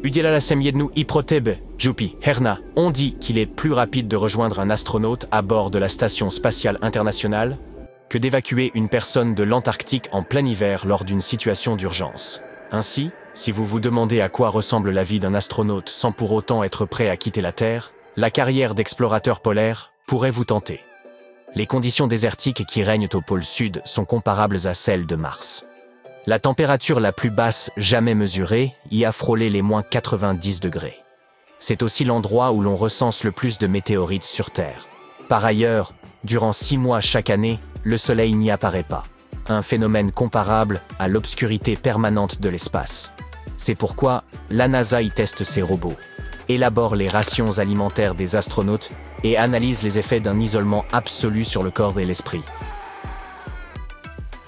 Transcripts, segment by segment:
Udialalasem Iprotebe, Jupi, Herna, on dit qu'il est plus rapide de rejoindre un astronaute à bord de la Station spatiale internationale que d'évacuer une personne de l'Antarctique en plein hiver lors d'une situation d'urgence. Ainsi, si vous vous demandez à quoi ressemble la vie d'un astronaute sans pour autant être prêt à quitter la Terre, la carrière d'explorateur polaire pourrait vous tenter. Les conditions désertiques qui règnent au pôle Sud sont comparables à celles de Mars. La température la plus basse jamais mesurée y a frôlé les moins 90 degrés. C'est aussi l'endroit où l'on recense le plus de météorites sur Terre. Par ailleurs, durant 6 mois chaque année, le Soleil n'y apparaît pas. Un phénomène comparable à l'obscurité permanente de l'espace. C'est pourquoi la NASA y teste ses robots, élabore les rations alimentaires des astronautes et analyse les effets d'un isolement absolu sur le corps et l'esprit.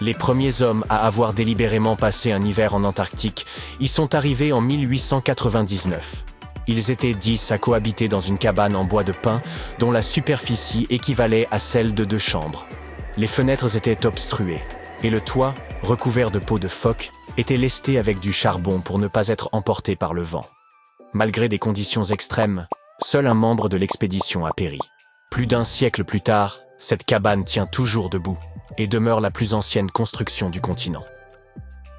Les premiers hommes à avoir délibérément passé un hiver en Antarctique y sont arrivés en 1899. Ils étaient 10 à cohabiter dans une cabane en bois de pin dont la superficie équivalait à celle de 2 chambres. Les fenêtres étaient obstruées et le toit, recouvert de peau de phoque, était lesté avec du charbon pour ne pas être emporté par le vent. Malgré des conditions extrêmes, seul un membre de l'expédition a péri. Plus d'un siècle plus tard, cette cabane tient toujours debout et demeure la plus ancienne construction du continent.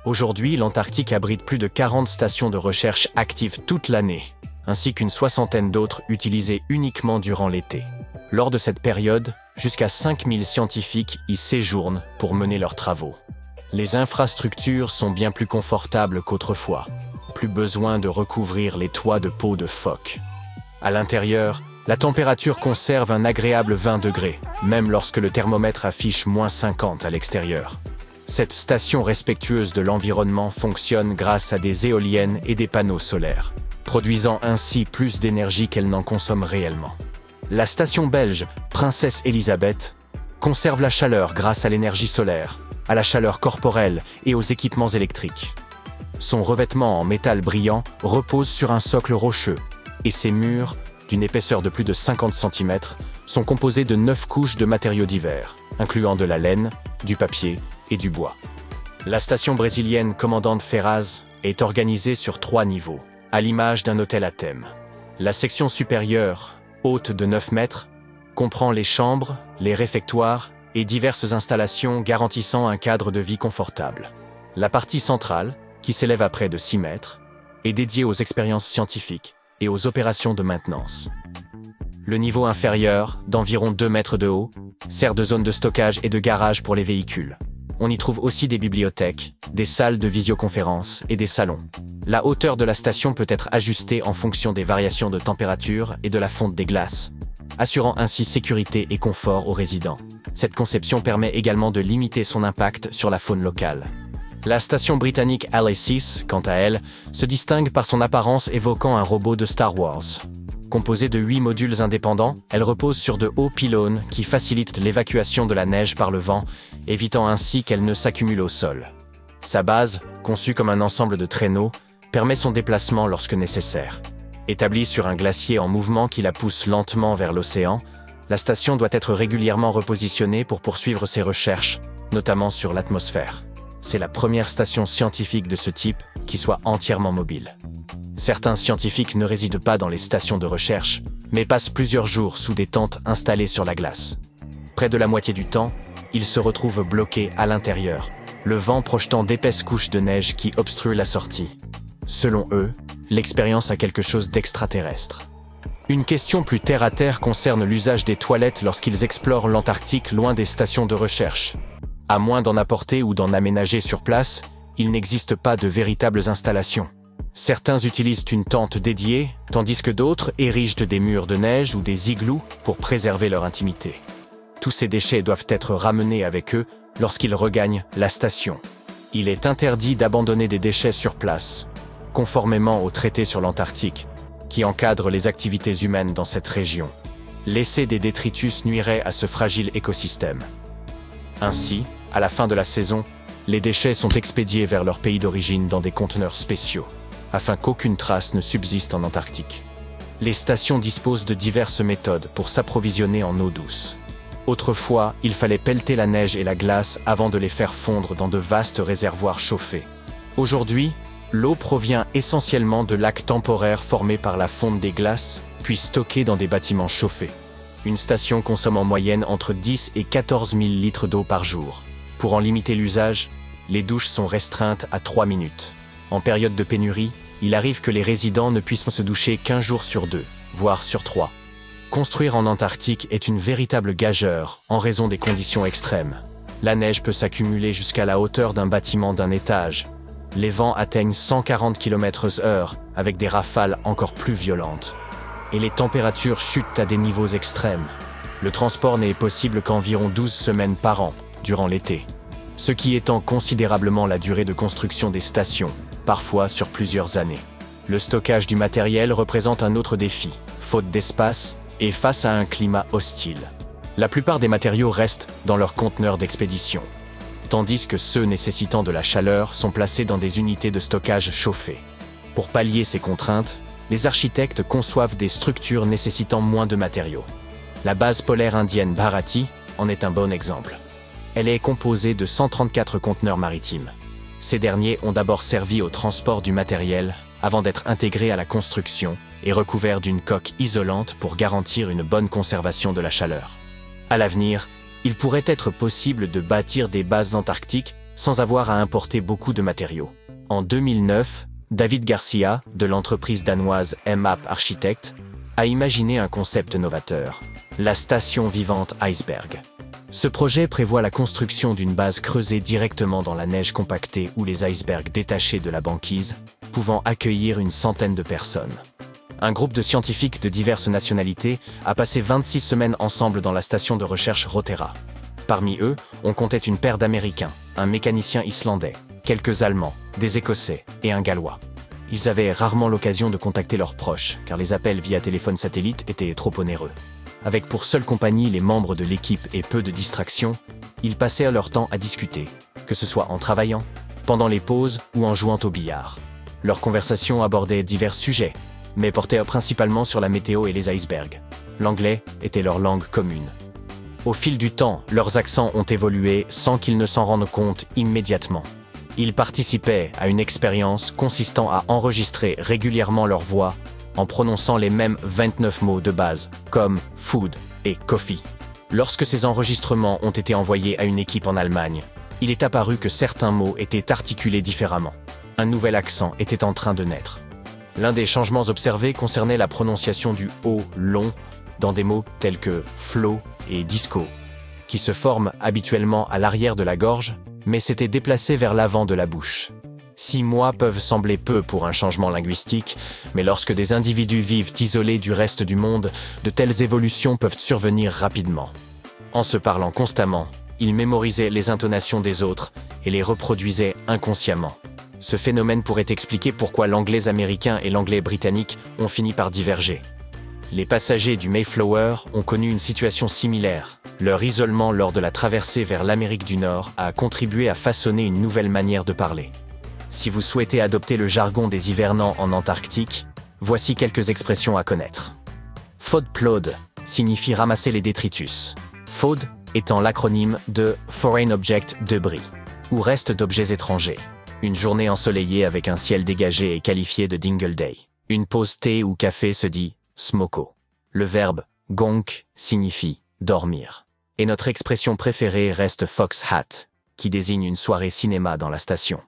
Aujourd'hui, l'Antarctique abrite plus de 40 stations de recherche actives toute l'année, ainsi qu'une soixantaine d'autres utilisées uniquement durant l'été. Lors de cette période, jusqu'à 5000 scientifiques y séjournent pour mener leurs travaux. Les infrastructures sont bien plus confortables qu'autrefois. Plus besoin de recouvrir les toits de peau de phoque. À l'intérieur, la température conserve un agréable 20 degrés, même lorsque le thermomètre affiche moins 50 à l'extérieur. Cette station respectueuse de l'environnement fonctionne grâce à des éoliennes et des panneaux solaires, produisant ainsi plus d'énergie qu'elle n'en consomme réellement. La station belge Princesse Elisabeth conserve la chaleur grâce à l'énergie solaire, à la chaleur corporelle et aux équipements électriques. Son revêtement en métal brillant repose sur un socle rocheux, et ses murs, d'une épaisseur de plus de 50 cm, sont composés de 9 couches de matériaux divers, incluant de la laine, du papier et du bois. La station brésilienne Comandante Ferraz est organisée sur 3 niveaux, à l'image d'un hôtel à thème. La section supérieure, haute de 9 mètres, comprend les chambres, les réfectoires et diverses installations garantissant un cadre de vie confortable. La partie centrale, qui s'élève à près de 6 mètres, est dédiée aux expériences scientifiques et aux opérations de maintenance. Le niveau inférieur, d'environ 2 mètres de haut, sert de zone de stockage et de garage pour les véhicules. On y trouve aussi des bibliothèques, des salles de visioconférence et des salons. La hauteur de la station peut être ajustée en fonction des variations de température et de la fonte des glaces, assurant ainsi sécurité et confort aux résidents. Cette conception permet également de limiter son impact sur la faune locale. La station britannique LA6, quant à elle, se distingue par son apparence évoquant un robot de Star Wars. Composée de 8 modules indépendants, elle repose sur de hauts pylônes qui facilitent l'évacuation de la neige par le vent, évitant ainsi qu'elle ne s'accumule au sol. Sa base, conçue comme un ensemble de traîneaux, permet son déplacement lorsque nécessaire. Établie sur un glacier en mouvement qui la pousse lentement vers l'océan, la station doit être régulièrement repositionnée pour poursuivre ses recherches, notamment sur l'atmosphère. C'est la première station scientifique de ce type qui soit entièrement mobile. Certains scientifiques ne résident pas dans les stations de recherche, mais passent plusieurs jours sous des tentes installées sur la glace. Près de la moitié du temps, ils se retrouvent bloqués à l'intérieur, le vent projetant d'épaisses couches de neige qui obstruent la sortie. Selon eux, l'expérience a quelque chose d'extraterrestre. Une question plus terre-à-terre concerne l'usage des toilettes lorsqu'ils explorent l'Antarctique loin des stations de recherche. À moins d'en apporter ou d'en aménager sur place, il n'existe pas de véritables installations. Certains utilisent une tente dédiée, tandis que d'autres érigent des murs de neige ou des igloos pour préserver leur intimité. Tous ces déchets doivent être ramenés avec eux lorsqu'ils regagnent la station. Il est interdit d'abandonner des déchets sur place, conformément au traité sur l'Antarctique, qui encadre les activités humaines dans cette région. Laisser des détritus nuirait à ce fragile écosystème. Ainsi, à la fin de la saison, les déchets sont expédiés vers leur pays d'origine dans des conteneurs spéciaux, afin qu'aucune trace ne subsiste en Antarctique. Les stations disposent de diverses méthodes pour s'approvisionner en eau douce. Autrefois, il fallait pelleter la neige et la glace avant de les faire fondre dans de vastes réservoirs chauffés. Aujourd'hui, L'eau provient essentiellement de lacs temporaires formés par la fonte des glaces, puis stockés dans des bâtiments chauffés. Une station consomme en moyenne entre 10 et 14 000 litres d'eau par jour. Pour en limiter l'usage, les douches sont restreintes à 3 minutes. En période de pénurie, il arrive que les résidents ne puissent se doucher qu'1 jour sur 2, voire sur 3. Construire en Antarctique est une véritable gageure en raison des conditions extrêmes. La neige peut s'accumuler jusqu'à la hauteur d'un bâtiment d'un étage. Les vents atteignent 140 km/h avec des rafales encore plus violentes. Et les températures chutent à des niveaux extrêmes. Le transport n'est possible qu'environ 12 semaines par an, durant l'été. Ce qui étend considérablement la durée de construction des stations, parfois sur plusieurs années. Le stockage du matériel représente un autre défi, faute d'espace et face à un climat hostile. La plupart des matériaux restent dans leurs conteneurs d'expédition, tandis que ceux nécessitant de la chaleur sont placés dans des unités de stockage chauffées. Pour pallier ces contraintes, les architectes conçoivent des structures nécessitant moins de matériaux. La base polaire indienne Bharati en est un bon exemple. Elle est composée de 134 conteneurs maritimes. Ces derniers ont d'abord servi au transport du matériel avant d'être intégrés à la construction et recouverts d'une coque isolante pour garantir une bonne conservation de la chaleur. À l'avenir, il pourrait être possible de bâtir des bases antarctiques sans avoir à importer beaucoup de matériaux. En 2009, David Garcia, de l'entreprise danoise MAP Architect, a imaginé un concept novateur, la station vivante Iceberg. Ce projet prévoit la construction d'une base creusée directement dans la neige compactée ou les icebergs détachés de la banquise, pouvant accueillir une centaine de personnes. Un groupe de scientifiques de diverses nationalités a passé 26 semaines ensemble dans la station de recherche Rottera. Parmi eux, on comptait une paire d'Américains, un mécanicien islandais, quelques Allemands, des Écossais et un Gallois. Ils avaient rarement l'occasion de contacter leurs proches, car les appels via téléphone satellite étaient trop onéreux. Avec pour seule compagnie les membres de l'équipe et peu de distractions, ils passèrent leur temps à discuter, que ce soit en travaillant, pendant les pauses ou en jouant au billard. Leurs conversations abordaient divers sujets, mais portaient principalement sur la météo et les icebergs. L'anglais était leur langue commune. Au fil du temps, leurs accents ont évolué sans qu'ils ne s'en rendent compte immédiatement. Ils participaient à une expérience consistant à enregistrer régulièrement leur voix en prononçant les mêmes 29 mots de base, comme « food » et « coffee ». Lorsque ces enregistrements ont été envoyés à une équipe en Allemagne, il est apparu que certains mots étaient articulés différemment. Un nouvel accent était en train de naître. L'un des changements observés concernait la prononciation du O long dans des mots tels que « flow » et « disco », qui se forment habituellement à l'arrière de la gorge, mais s'étaient déplacés vers l'avant de la bouche. 6 mois peuvent sembler peu pour un changement linguistique, mais lorsque des individus vivent isolés du reste du monde, de telles évolutions peuvent survenir rapidement. En se parlant constamment, ils mémorisaient les intonations des autres et les reproduisaient inconsciemment. Ce phénomène pourrait expliquer pourquoi l'anglais américain et l'anglais britannique ont fini par diverger. Les passagers du Mayflower ont connu une situation similaire. Leur isolement lors de la traversée vers l'Amérique du Nord a contribué à façonner une nouvelle manière de parler. Si vous souhaitez adopter le jargon des hivernants en Antarctique, voici quelques expressions à connaître. FODPLOD signifie ramasser les détritus. FOD étant l'acronyme de Foreign Object Debris, ou reste d'objets étrangers. Une journée ensoleillée avec un ciel dégagé est qualifiée de Dingle Day. Une pause thé ou café se dit smoko. Le verbe gonk signifie dormir. Et notre expression préférée reste fox hat, qui désigne une soirée cinéma dans la station.